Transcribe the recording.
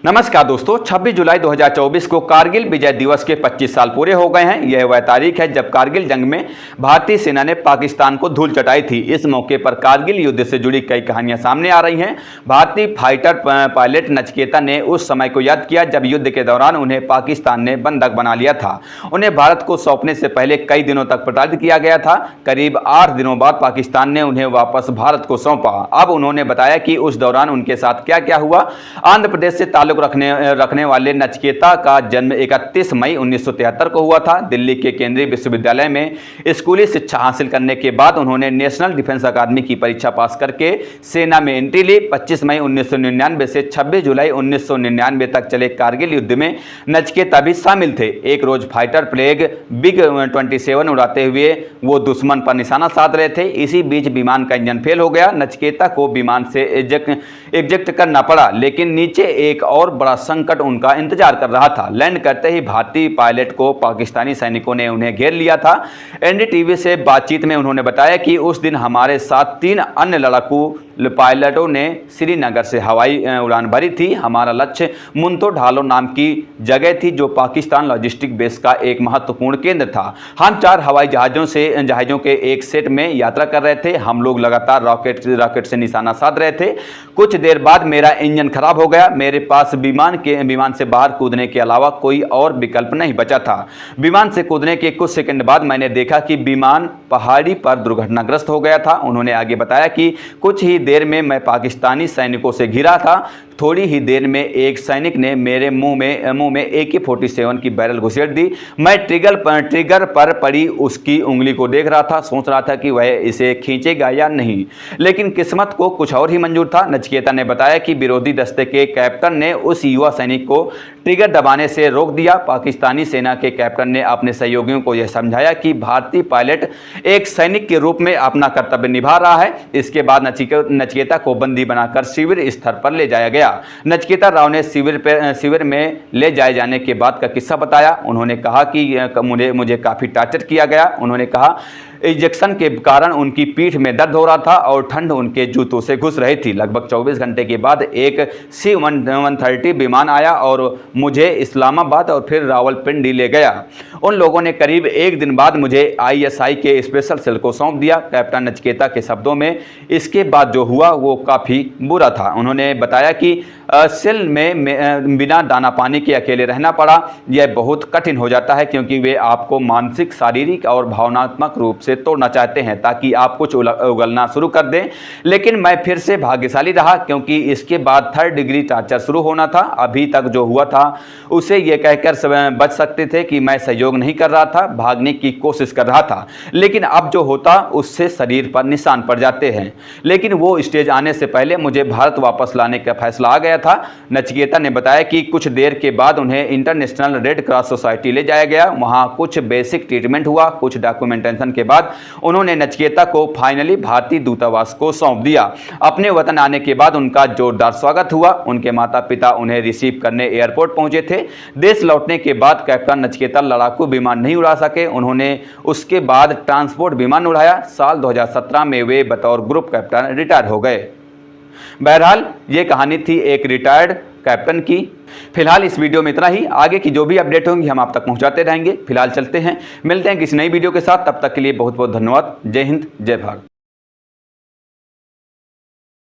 नमस्कार दोस्तों, 26 जुलाई 2024 को कारगिल विजय दिवस के 25 साल पूरे हो गए हैं। यह वह तारीख है जब कारगिल जंग में भारतीय सेना ने पाकिस्तान को धूल चटाई थी। इस मौके पर कारगिल युद्ध से जुड़ी कई कहानियां सामने आ रही हैं। भारतीय फाइटर पायलट नचिकेता ने उस समय को याद किया जब युद्ध के दौरान उन्हें पाकिस्तान ने बंधक बना लिया था। उन्हें भारत को सौंपने से पहले कई दिनों तक प्रताड़ित किया गया था। करीब 8 दिनों बाद पाकिस्तान ने उन्हें वापस भारत को सौंपा। अब उन्होंने बताया कि उस दौरान उनके साथ क्या क्या हुआ। आंध्र प्रदेश से ताल्लुक रखने वाले नचिकेता का जन्म 31 मई 1973 को हुआ था। दिल्ली के केंद्रीय विश्वविद्यालय में स्कूली शिक्षा हासिल करने के बाद उन्होंने नेशनल डिफेंस अकादमी की परीक्षा पास करके सेना में एंट्री ली। 25 मई 1999 से 26 जुलाई 1999 तक चले कारगिल युद्ध में नचिकेता भी शामिल थे। एक रोज फाइटर प्लेग बिग 27 उड़ाते हुए वो दुश्मन पर निशाना साध रहे थे। इसी बीच विमान का इंजन फेल हो गया। नचिकेता को विमान से एजेक्ट करना पड़ा, लेकिन नीचे एक और बड़ा संकट उनका इंतजार कर रहा था। लैंड करते ही भारतीय पायलट को पाकिस्तानी सैनिकों ने उन्हें घेर लिया था। एनडीटीवी से बातचीत में उन्होंने बताया कि उस दिन हमारे साथ 3 अन्य लड़ाकू पायलटों ने श्रीनगर से हवाई उड़ान भरी थी। हमारा लक्ष्य मुंतो ढालो नाम की जगह थी, जो पाकिस्तान लॉजिस्टिक बेस का एक महत्वपूर्ण केंद्र था। हम 4 हवाई जहाज़ों के एक सेट में यात्रा कर रहे थे। हम लोग लगातार रॉकेट से निशाना साध रहे थे। कुछ देर बाद मेरा इंजन खराब हो गया। मेरे पास विमान से बाहर कूदने के अलावा कोई और विकल्प नहीं बचा था। विमान से कूदने के कुछ सेकंड बाद मैंने देखा कि विमान पहाड़ी पर दुर्घटनाग्रस्त हो गया था। उन्होंने आगे बताया कि कुछ ही देर में मैं पाकिस्तानी सैनिकों से घिरा था। थोड़ी ही देर में एक सैनिक ने मेरे मुंह में AK-47 की बैरल घुसेड़ दी। मैं ट्रिगर पर पड़ी उसकी उंगली को देख रहा था, सोच रहा था कि वह इसे खींचेगा या नहीं, लेकिन किस्मत को कुछ और ही मंजूर था। नचिकेता ने बताया कि विरोधी दस्ते के कैप्टन ने उस युवा सैनिक को ट्रिगर दबाने से रोक दिया। पाकिस्तानी सेना के कैप्टन ने अपने सहयोगियों को यह समझाया कि भारतीय पायलट एक सैनिक के रूप में अपना कर्तव्य निभा रहा है। इसके बाद नचिकेता को बंदी बनाकर शिविर स्तर पर ले जाया गया। नचिकेता राव ने शिविर में ले जाए जाने के बाद का किस्सा बताया। उन्होंने कहा कि मुझे काफी टॉर्चर किया गया। उन्होंने कहा इंजेक्शन के कारण उनकी पीठ में दर्द हो रहा था और ठंड उनके जूतों से घुस रही थी। लगभग 24 घंटे के बाद एक C-130 विमान आया और मुझे इस्लामाबाद और फिर रावलपिंडी ले गया। उन लोगों ने करीब 1 दिन बाद मुझे ISI के स्पेशल सेल को सौंप दिया। कैप्टन नचिकेता के शब्दों में इसके बाद जो हुआ वो काफ़ी बुरा था। उन्होंने बताया कि सेल में बिना दाना पानी के अकेले रहना पड़ा। यह बहुत कठिन हो जाता है क्योंकि वे आपको मानसिक, शारीरिक और भावनात्मक रूप से तोड़ना चाहते हैं ताकि आप कुछ उगलना शुरू कर दें। लेकिन मैं फिर से भाग्यशाली रहा क्योंकि इसके बाद 3rd डिग्री टॉर्चर शुरू होना था। अभी तक जो हुआ था उसे यह कहकर बच सकते थे कि मैं सहयोग नहीं कर रहा था, भागने की कोशिश कर रहा था, लेकिन अब जो होता उससे शरीर पर निशान पड़ जाते हैं। लेकिन वो स्टेज आने से पहले मुझे भारत वापस लाने का फैसला आ गया था। नचिकेता ने बताया कि कुछ देर के बाद उन्हें इंटरनेशनल रेड क्रॉस सोसाइटी ले जाया गया। वहां कुछ बेसिक ट्रीटमेंट हुआ। कुछ डॉक्यूमेंटेशन के बाद उन्होंने नचिकेता को फाइनली भारतीय दूतावास को सौंप दिया। अपने वतन आने के बाद उनका जोरदार स्वागत हुआ। उनके माता पिता उन्हें रिसीव करने एयरपोर्ट पहुंचे थे। देश लौटने के बाद कैप्टन नचिकेता लड़ाकू विमान नहीं उड़ा सके। उन्होंने उसके बाद ट्रांसपोर्ट विमान उड़ाया। साल 2017 में वे बतौर ग्रुप कैप्टन रिटायर हो गए। बहरहाल ये कहानी थी एक रिटायर्ड कैप्टन की। फिलहाल इस वीडियो में इतना ही। आगे की जो भी अपडेट होंगी हम आप तक पहुंचाते रहेंगे। फिलहाल चलते हैं, मिलते हैं किसी नई वीडियो के साथ। तब तक के लिए बहुत बहुत धन्यवाद। जय हिंद, जय भारत।